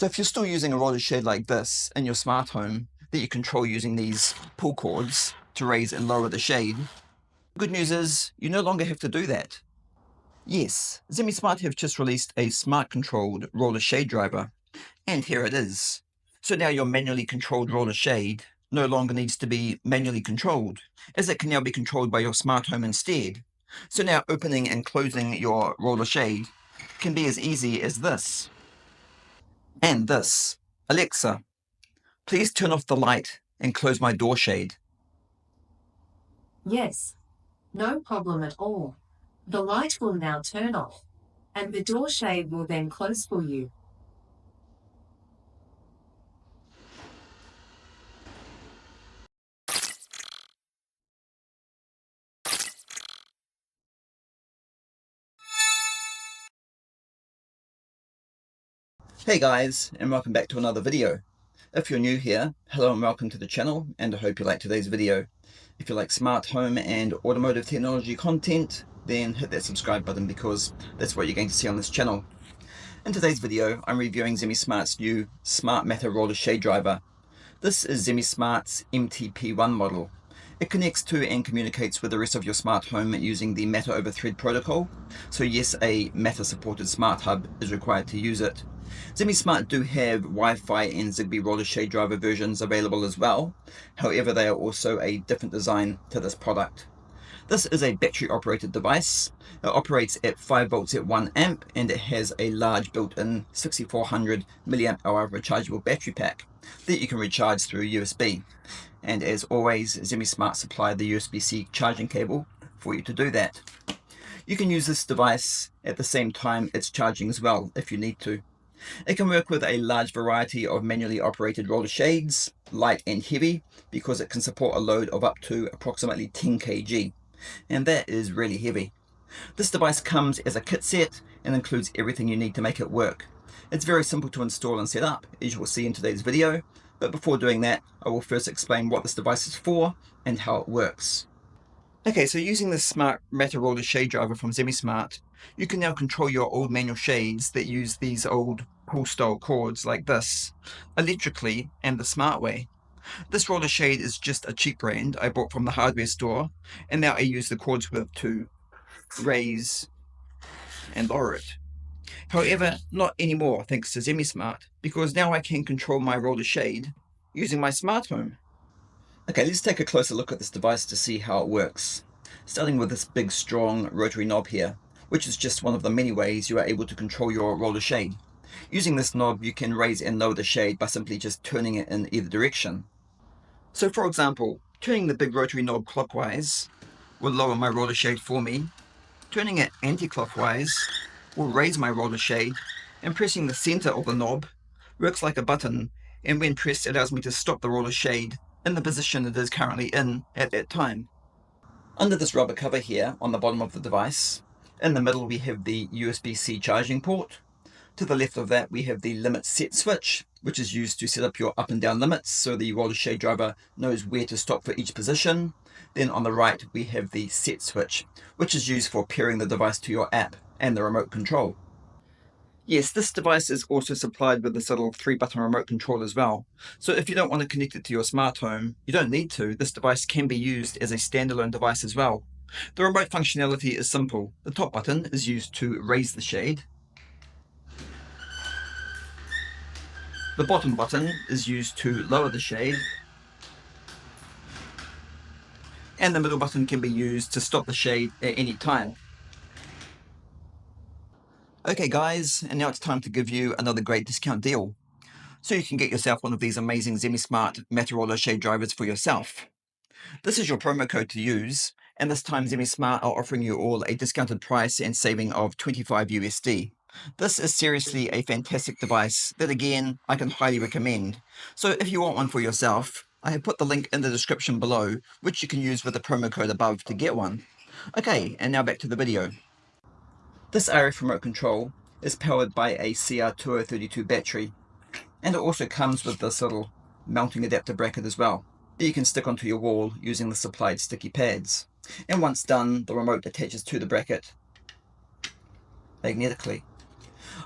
So if you're still using a roller shade like this in your smart home that you control using these pull cords to raise and lower the shade, good news is you no longer have to do that. Yes, Zemismart have just released a smart controlled roller shade driver, and here it is. So now your manually controlled roller shade no longer needs to be manually controlled, as it can now be controlled by your smart home instead. So now opening and closing your roller shade can be as easy as this. And this. Alexa, please turn off the light and close my door shade. Yes, no problem at all. The light will now turn off, and the door shade will then close for you. Hey guys, and welcome back to another video. If you're new here, hello and welcome to the channel, and I hope you like today's video. If you like smart home and automotive technology content, then hit that subscribe button because that's what you're going to see on this channel. In today's video, I'm reviewing Zemismart's new Smart Matter Roller Shade Driver. This is Zemismart's MTP1 model. It connects to and communicates with the rest of your smart home using the Matter over Thread protocol. So yes, a Matter supported smart hub is required to use it. Zemismart do have Wi-Fi and Zigbee roller shade driver versions available as well. However, they are also a different design to this product. This is a battery operated device. It operates at 5 volts at 1 amp and it has a large built-in 6400 milliamp hour rechargeable battery pack that you can recharge through USB. And as always, Zemismart supply the USB-C charging cable for you to do that. You can use this device at the same time it's charging as well if you need to. It can work with a large variety of manually operated roller shades, light and heavy, because it can support a load of up to approximately 10 kg, and that is really heavy. This device comes as a kit set and includes everything you need to make it work. It's very simple to install and set up, as you will see in today's video, but before doing that, I will first explain what this device is for and how it works. Okay, so using the Smart Matter Roller Shade Driver from Zemismart, you can now control your old manual shades that use these old pull-style cords like this, electrically and the smart way. This roller shade is just a cheap brand I bought from the hardware store, and now I use the cords with to raise and lower it. However, not anymore thanks to Zemismart, because now I can control my roller shade using my smart home. Okay, let's take a closer look at this device to see how it works. Starting with this big strong rotary knob here, which is just one of the many ways you are able to control your roller shade. Using this knob you can raise and lower the shade by simply just turning it in either direction. So for example, turning the big rotary knob clockwise will lower my roller shade for me, turning it anti-clockwise will raise my roller shade, and pressing the center of the knob works like a button, and when pressed allows me to stop the roller shade in the position it is currently in at that time. Under this rubber cover here on the bottom of the device, in the middle we have the USB-C charging port. To the left of that we have the limit set switch, which is used to set up your up and down limits so the roller shade driver knows where to stop for each position. Then on the right we have the set switch, which is used for pairing the device to your app and the remote control. Yes, this device is also supplied with this little 3-button remote control as well. So if you don't want to connect it to your smart home, you don't need to. This device can be used as a standalone device as well. The remote functionality is simple. The top button is used to raise the shade. The bottom button is used to lower the shade. And the middle button can be used to stop the shade at any time. Okay guys, and now it's time to give you another great discount deal. So you can get yourself one of these amazing Zemismart Matter Roller Shade drivers for yourself. This is your promo code to use, and this time Zemismart are offering you all a discounted price and saving of 25 USD. This is seriously a fantastic device that again I can highly recommend. So if you want one for yourself, I have put the link in the description below, which you can use with the promo code above to get one. Okay, and now back to the video. This RF remote control is powered by a CR2032 battery, and it also comes with this little mounting adapter bracket as well that you can stick onto your wall using the supplied sticky pads. And once done, the remote attaches to the bracket magnetically.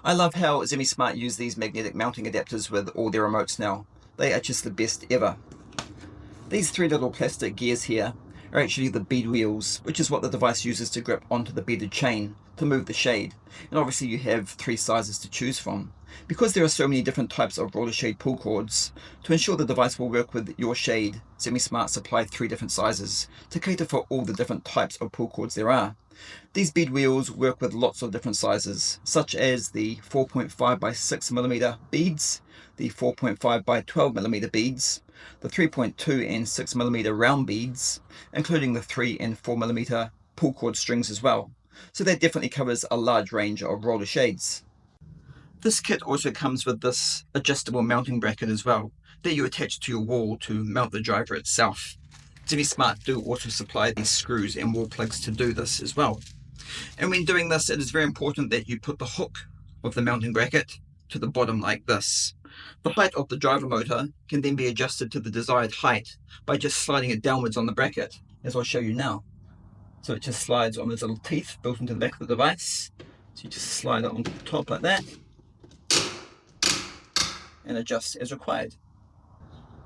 I love how Zemismart use these magnetic mounting adapters with all their remotes now. They are just the best ever. These three little plastic gears here are actually the bead wheels, which is what the device uses to grip onto the beaded chain to move the shade. And obviously you have three sizes to choose from. Because there are so many different types of roller shade pull cords, to ensure the device will work with your shade, Zemismart supplied three different sizes to cater for all the different types of pull cords there are. These bead wheels work with lots of different sizes, such as the 4.5 by 6mm beads, the 4.5 by 12mm beads, the 3.2 and 6mm round beads, including the 3 and 4mm pull cord strings as well. So that definitely covers a large range of roller shades. This kit also comes with this adjustable mounting bracket as well, that you attach to your wall to mount the driver itself. Zemismart do also supply these screws and wall plugs to do this as well. And when doing this, it is very important that you put the hook of the mounting bracket to the bottom like this. The height of the driver motor can then be adjusted to the desired height by just sliding it downwards on the bracket, as I'll show you now. So it just slides on those little teeth built into the back of the device. So you just slide it onto the top like that and adjust as required.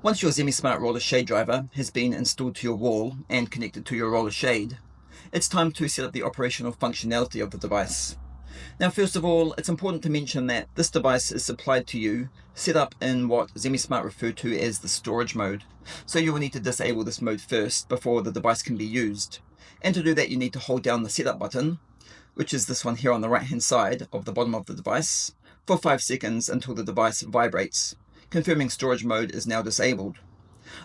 Once your Zemismart roller shade driver has been installed to your wall and connected to your roller shade, it's time to set up the operational functionality of the device. Now, first of all, it's important to mention that this device is supplied to you set up in what Zemismart refer to as the storage mode. So you will need to disable this mode first before the device can be used. And to do that, you need to hold down the setup button, which is this one here on the right hand side of the bottom of the device, for 5 seconds until the device vibrates, confirming storage mode is now disabled.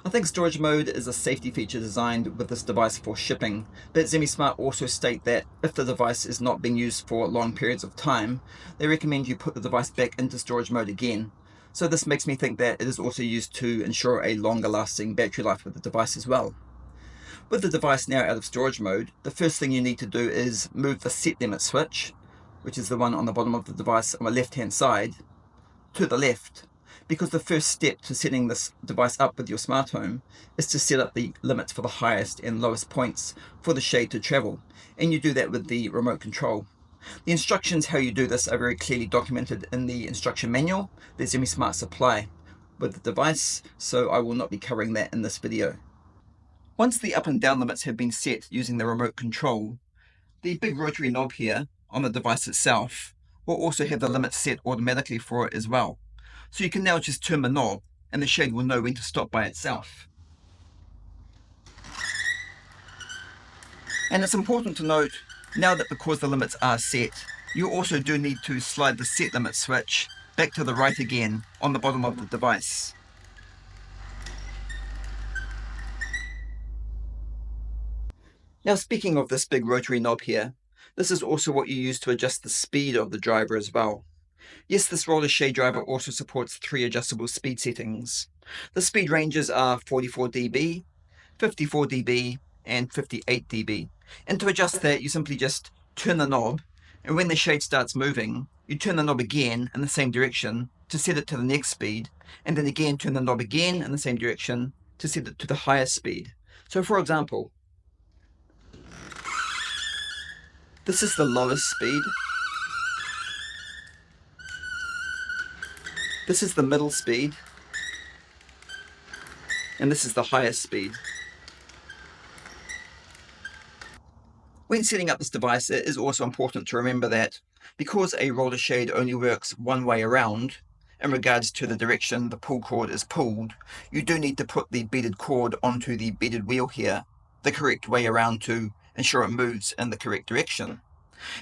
I think storage mode is a safety feature designed with this device for shipping, but Zemismart also state that if the device is not being used for long periods of time, they recommend you put the device back into storage mode again. So this makes me think that it is also used to ensure a longer lasting battery life with the device as well. With the device now out of storage mode, the first thing you need to do is move the set limit switch, which is the one on the bottom of the device on the left hand side, to the left, because the first step to setting this device up with your smart home is to set up the limits for the highest and lowest points for the shade to travel, and you do that with the remote control. The instructions how you do this are very clearly documented in the instruction manual that Zemismart supply with the device, so I will not be covering that in this video. Once the up and down limits have been set using the remote control, the big rotary knob here on the device itself will also have the limits set automatically for it as well. So you can now just turn the knob and the shade will know when to stop by itself. And it's important to note, now that because the limits are set, you also do need to slide the set limit switch back to the right again on the bottom of the device. Now, speaking of this big rotary knob here, this is also what you use to adjust the speed of the driver as well. Yes, this roller shade driver also supports 3 adjustable speed settings. The speed ranges are 44 dB, 54 dB, and 58 dB. And to adjust that, you simply just turn the knob, and when the shade starts moving, you turn the knob again in the same direction to set it to the next speed, and then again turn the knob again in the same direction to set it to the highest speed. So for example, this is the lowest speed, this is the middle speed, and this is the highest speed. When setting up this device, it is also important to remember that because a roller shade only works one way around, in regards to the direction the pull cord is pulled, you do need to put the beaded cord onto the beaded wheel here, the correct way around to ensure it moves in the correct direction.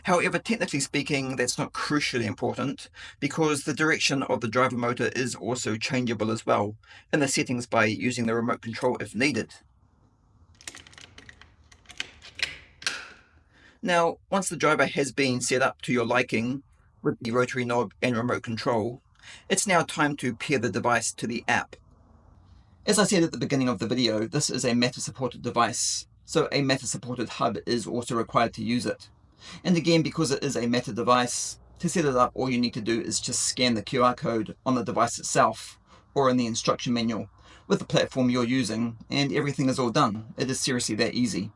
However, technically speaking, that's not crucially important because the direction of the driver motor is also changeable as well in the settings by using the remote control if needed. Now, once the driver has been set up to your liking with the rotary knob and remote control, it's now time to pair the device to the app. As I said at the beginning of the video, this is a Matter-supported device, so a Matter-supported hub is also required to use it. And again, because it is a Matter device, to set it up all you need to do is just scan the QR code on the device itself or in the instruction manual with the platform you're using, and everything is all done. It is seriously that easy.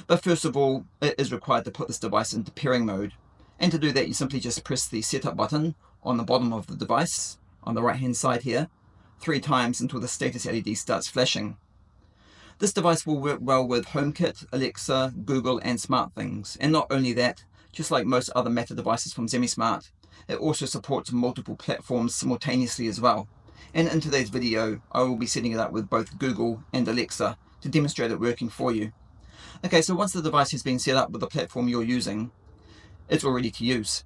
But first of all, it is required to put this device into pairing mode, And to do that, you simply just press the setup button on the bottom of the device, on the right hand side here, 3 times until the status LED starts flashing. This device will work well with HomeKit, Alexa, Google and SmartThings. And not only that, just like most other Matter devices from Zemismart, it also supports multiple platforms simultaneously as well. And in today's video, I will be setting it up with both Google and Alexa to demonstrate it working for you. Okay, so once the device has been set up with the platform you're using, it's all ready to use.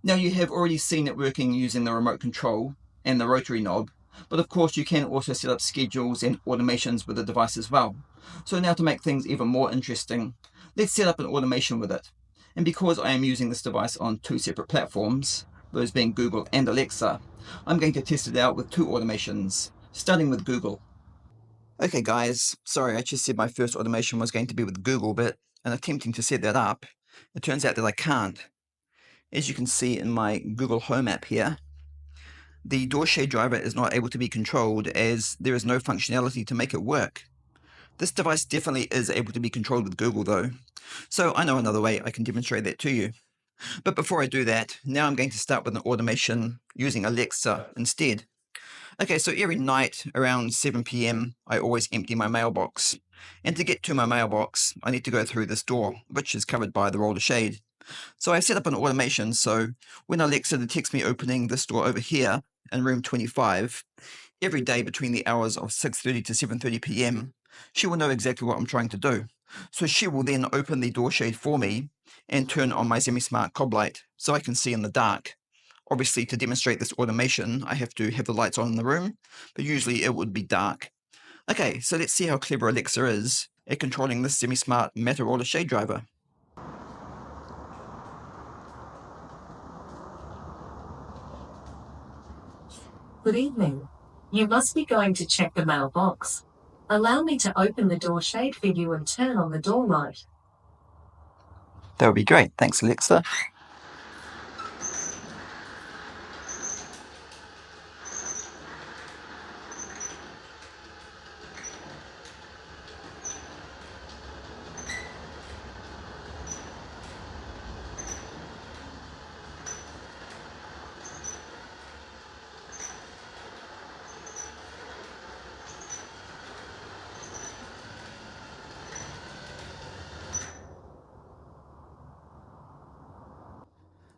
Now you have already seen it working using the remote control and the rotary knob, but of course you can also set up schedules and automations with the device as well. So now to make things even more interesting, let's set up an automation with it. And because I am using this device on 2 separate platforms, those being Google and Alexa, I'm going to test it out with 2 automations, starting with Google. Okay guys, sorry I just said my first automation was going to be with Google, but in attempting to set that up, it turns out that I can't. As you can see in my Google Home app here, the door shade driver is not able to be controlled as there is no functionality to make it work. This device definitely is able to be controlled with Google though, so I know another way I can demonstrate that to you. But before I do that, now I'm going to start with an automation using Alexa instead. Okay, so every night around 7 p.m. I always empty my mailbox. And to get to my mailbox, I need to go through this door, which is covered by the roller shade. So I set up an automation so when Alexa detects me opening this door over here in room 25, every day between the hours of 6:30 to 7:30 p.m., she will know exactly what I'm trying to do. So she will then open the door shade for me and turn on my Zemismart cob light so I can see in the dark. Obviously, to demonstrate this automation, I have to have the lights on in the room, but usually it would be dark. Okay, so let's see how clever Alexa is at controlling this Zemismart Matter roller shade driver. Good evening. You must be going to check the mailbox. Allow me to open the door shade for you and turn on the door light. That would be great. Thanks, Alexa.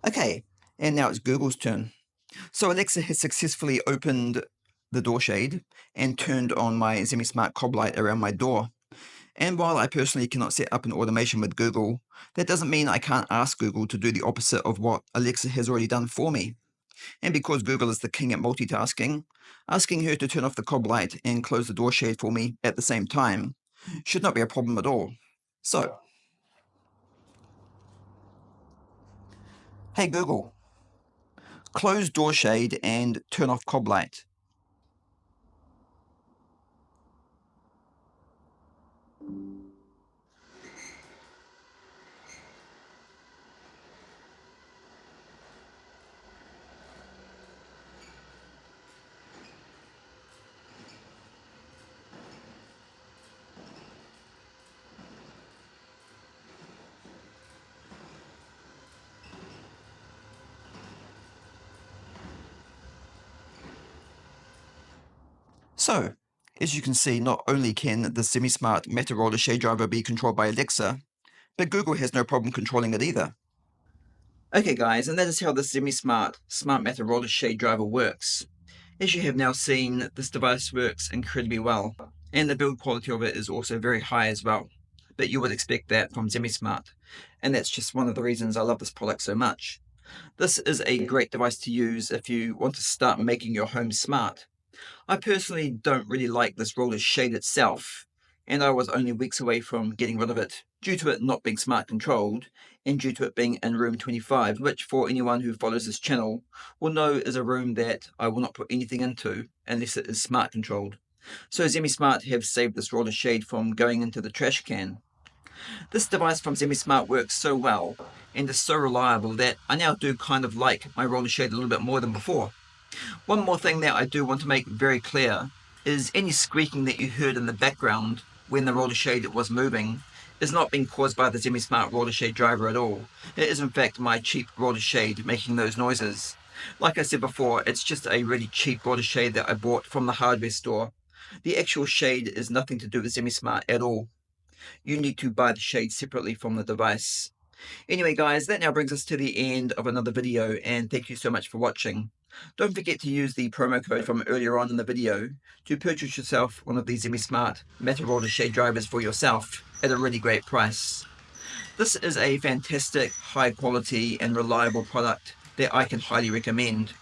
Okay, and now it's Google's turn. So Alexa has successfully opened the door shade and turned on my Zemismart cob light around my door. And while I personally cannot set up an automation with Google, that doesn't mean I can't ask Google to do the opposite of what Alexa has already done for me. And because Google is the king at multitasking, asking her to turn off the cob light and close the door shade for me at the same time should not be a problem at all. So, hey Google, close door shade and turn off cob light. So, as you can see, not only can the Zemismart Matter roller shade driver be controlled by Alexa, but Google has no problem controlling it either. Okay guys, and that is how the Zemismart Smart Matter roller shade driver works. As you have now seen, this device works incredibly well, and the build quality of it is also very high as well. But you would expect that from Zemismart, and that's just one of the reasons I love this product so much. This is a great device to use if you want to start making your home smart. I personally don't really like this roller shade itself, and I was only weeks away from getting rid of it, due to it not being smart controlled, and due to it being in room 25, which for anyone who follows this channel will know is a room that I will not put anything into unless it is smart controlled. So Zemismart have saved this roller shade from going into the trash can. This device from Zemismart works so well and is so reliable that I now do kind of like my roller shade a little bit more than before. One more thing that I do want to make very clear is any squeaking that you heard in the background when the roller shade was moving is not being caused by the Zemismart roller shade driver at all. It is in fact my cheap roller shade making those noises. Like I said before, it's just a really cheap roller shade that I bought from the hardware store. The actual shade is nothing to do with Zemismart at all. You need to buy the shade separately from the device. Anyway guys, that now brings us to the end of another video, and thank you so much for watching. Don't forget to use the promo code from earlier on in the video to purchase yourself one of these Zemismart matte roller shade drivers for yourself at a really great price. This is a fantastic, high quality and reliable product that I can highly recommend.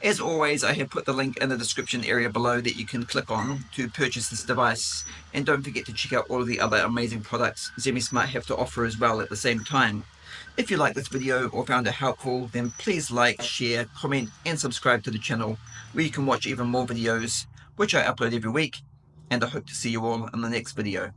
As always, I have put the link in the description area below that you can click on to purchase this device, and don't forget to check out all of the other amazing products Zemismart have to offer as well at the same time. If you like this video or found it helpful, then please like, share, comment and subscribe to the channel, where you can watch even more videos which I upload every week, and I hope to see you all in the next video.